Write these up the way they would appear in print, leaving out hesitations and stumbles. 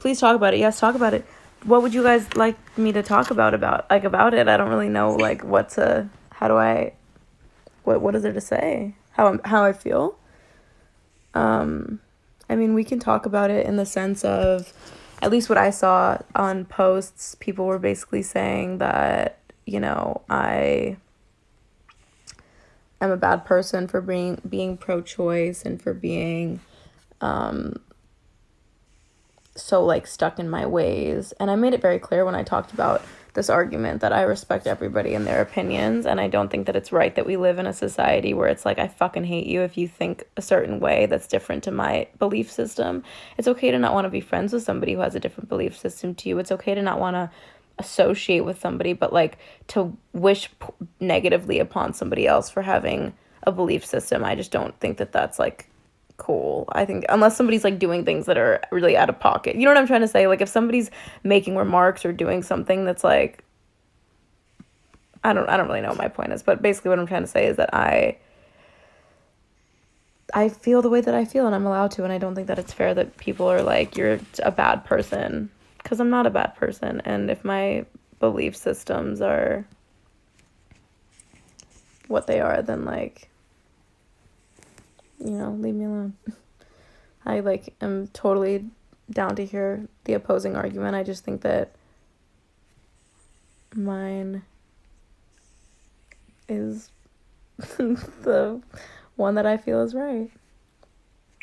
Please talk about it. Yes, talk about it. What would you guys like me to talk about it? I don't really know, like, what is there to say? How I feel? I mean, we can talk about it in the sense of, at least what I saw on posts, people were basically saying that, I am a bad person for being pro-choice and for being so, like, stuck in my ways. And I made it very clear when I talked about this argument that I respect everybody and their opinions, and I don't think that it's right that we live in a society where it's like, I fucking hate you if you think a certain way that's different to my belief system. It's okay to not want to be friends with somebody who has a different belief system to you. It's okay to not want to associate with somebody, but, like, to wish negatively upon somebody else for having a belief system, I just don't think that that's, like, cool. I think unless somebody's, like, doing things that are really out of pocket. You know what I'm trying to say? Like, if somebody's making remarks or doing something that's, like, I don't really know what my point is, but basically what I'm trying to say is that I feel the way that I feel, and I'm allowed to, and I don't think that it's fair that people are like, you're a bad person, because I'm not a bad person. And if my belief systems are what they are, then, like, leave me alone. I, like, am totally down to hear the opposing argument. I just think that mine is the one that I feel is right.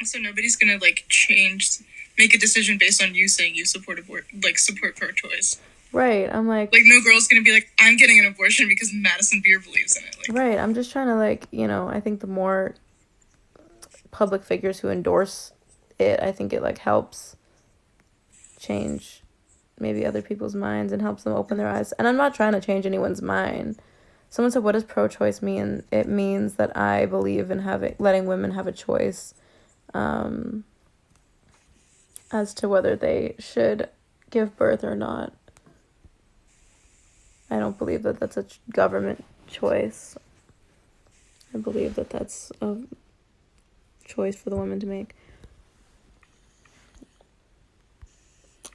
So nobody's gonna, like, make a decision based on you saying you support pro-choice. Right, I'm like... Like, no girl's gonna be like, I'm getting an abortion because Madison Beer believes in it. Like, right, I'm just trying to, like, I think the more public figures who endorse it, I think it, like, helps change maybe other people's minds and helps them open their eyes. And I'm not trying to change anyone's mind. Someone said, what does pro-choice mean? It means that I believe in letting women have a choice as to whether they should give birth or not. I don't believe that that's a government choice. I believe that that's a choice for the women to make.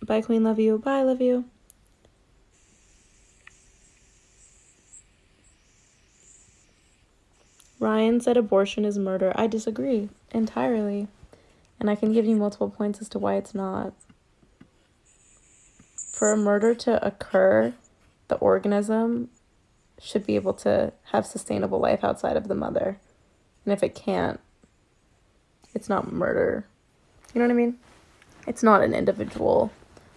Bye, Queen. Love you. Bye, love you. Ryan said abortion is murder. I disagree entirely. And I can give you multiple points as to why it's not. For a murder to occur, the organism should be able to have sustainable life outside of the mother. And if it can't, it's not murder. You know what I mean? It's not an individual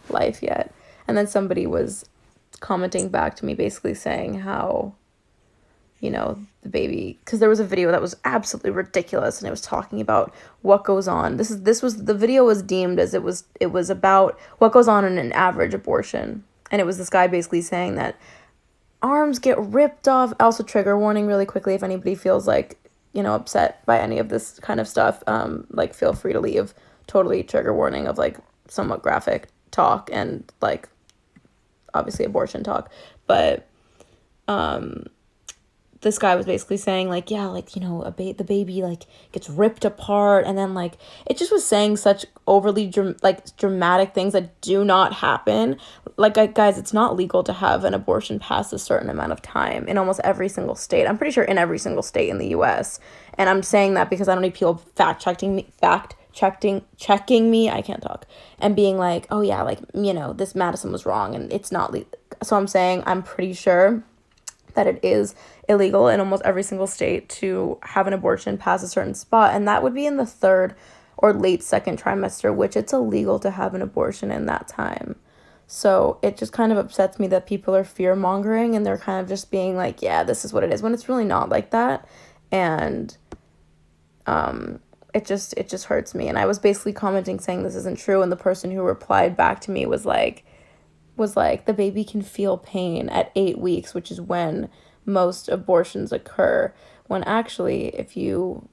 life yet. And then somebody was commenting back to me basically saying how, the baby, because there was a video that was absolutely ridiculous, and it was talking about what goes on. The video was deemed as it was about what goes on in an average abortion. And it was this guy basically saying that arms get ripped off. Also, trigger warning really quickly, if anybody feels like, upset by any of this kind of stuff, like, feel free to leave. Totally trigger warning of, like, somewhat graphic talk and, like, obviously abortion talk. But this guy was basically saying, like, yeah, like, the baby, like, gets ripped apart, and then, like, it just was saying such overly dramatic things that do not happen. Like, guys, it's not legal to have an abortion past a certain amount of time in almost every single state. I'm pretty sure in every single state in the U.S. And I'm saying that because I don't need people checking me, I can't talk, and being like, oh yeah, like, this Madison was wrong and it's not legal. So I'm saying I'm pretty sure that it is illegal in almost every single state to have an abortion past a certain spot, and that would be in the third or late second trimester, which it's illegal to have an abortion in that time. So it just kind of upsets me that people are fear-mongering and they're kind of just being like, yeah, this is what it is, when it's really not like that. And it just hurts me. And I was basically commenting saying this isn't true, and the person who replied back to me was like, the baby can feel pain at 8 weeks, which is when most abortions occur, when actually, if you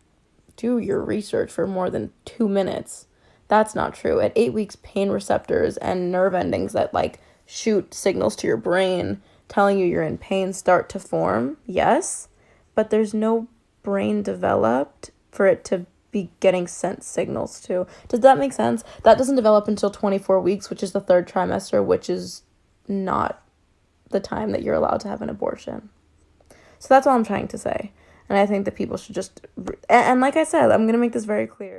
do your research for more than 2 minutes, that's not true. At 8 weeks, pain receptors and nerve endings that, like, shoot signals to your brain telling you you're in pain start to form, yes, but there's no brain developed for it to be getting sent signals to. Does that make sense? That doesn't develop until 24 weeks, which is the third trimester, which is not the time that you're allowed to have an abortion. So that's all I'm trying to say. And I think that people should just, and like I said, I'm going to make this very clear.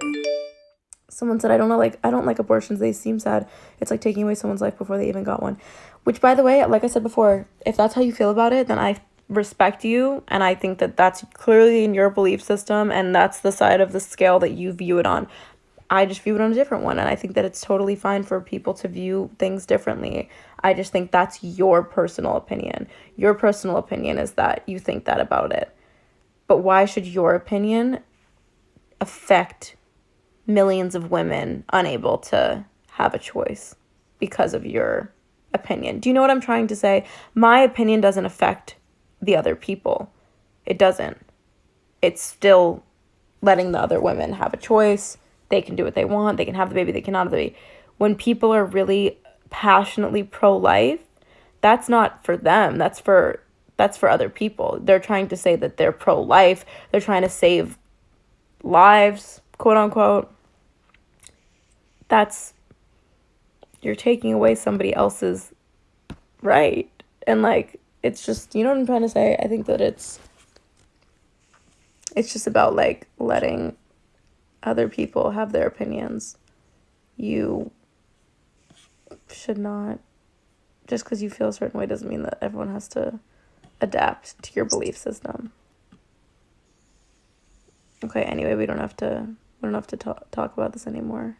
Someone said, I don't like abortions. They seem sad. It's like taking away someone's life before they even got one. Which, by the way, like I said before, if that's how you feel about it, then I respect you. And I think that that's clearly in your belief system. And that's the side of the scale that you view it on. I just view it on a different one. And I think that it's totally fine for people to view things differently. I just think that's your personal opinion. Your personal opinion is that you think that about it. But why should your opinion affect millions of women unable to have a choice because of your opinion? Do you know what I'm trying to say? My opinion doesn't affect the other people. It doesn't. It's still letting the other women have a choice. They can do what they want. They can have the baby. They cannot have the baby. When people are really passionately pro-life, that's not for them. That's for other people. They're trying to say that they're pro-life. They're trying to save lives, quote unquote. You're taking away somebody else's right. And like, it's just, you know what I'm trying to say? I think that it's just about like letting other people have their opinions. You should not, just because you feel a certain way doesn't mean that everyone has to adapt to your belief system. Okay, anyway, we don't have to talk about this anymore.